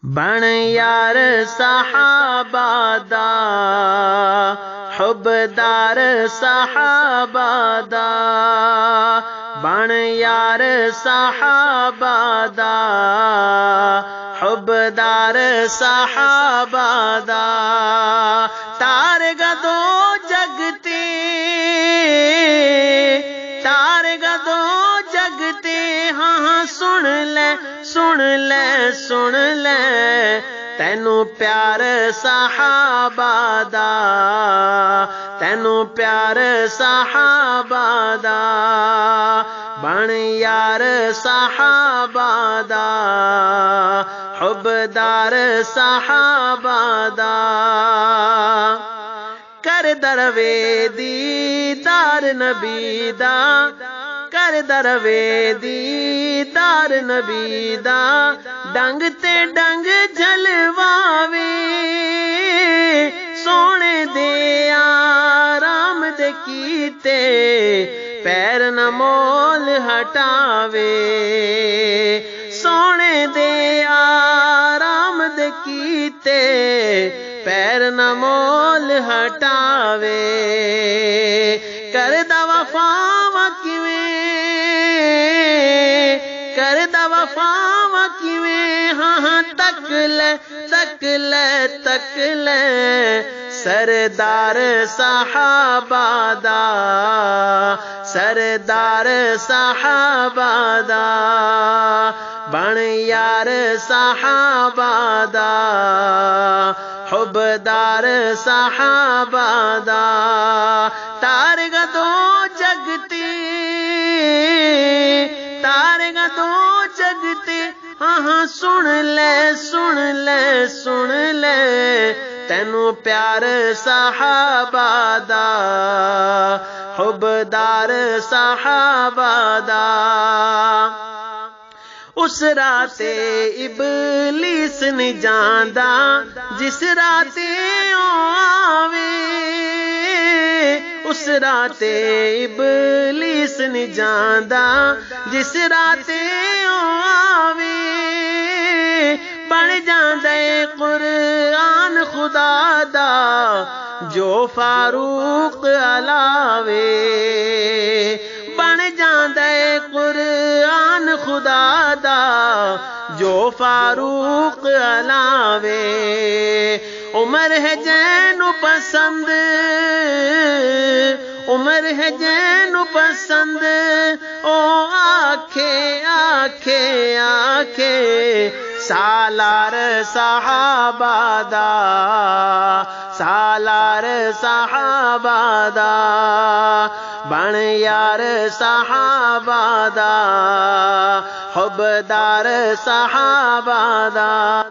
بن یار صحابہ دا حبدار صحابہ دا بن یار صحابہ دا حبدار صحابہ دا تار گدو جگتے تار گدو جگتے ہاں سن لے سن لے سن لے تینو پیار صحابہ دا تینو پیار صحابہ دا بن یار صحابہ دا حبدار صحابہ دا کر دروے دیدار نبی دا کر دروے دیدار نبی دا ڈنگ تے ڈنگ جلواوے سونے دے آرام دے کیتے پیر نہ مول ہٹاوے سونے دے آرام دے کیتے پیر نہ مول ہٹاوے کردا وفا کردا وفا کیویں ہاں تک لے تک لے تک لے سردار صحابہ دا سردار صحابہ دا بن یار صحابہ دا حبدار صحابہ دا تار گدو جگتی تار گدو جگتے ہاں سن لے سن لے سن لے تینو پیار صحابہ دا حبدار صحابہ دا اس رات ابلیس نہیں جاندا جس رات آوے اس رات ابلیس نہیں جاندا جس رات آوے بن جاندے قرآن خدا دا جو فاروق علاوے بن جاندے قرآن خدا دا جو فاروق علاوے عمر ہے جین پسند عمر ہے جین پسند او آکھے آکھے آکھے سالار صحابہ دا سالار صحابہ دا بن یار صحابہ دا حبدار صحابہ دا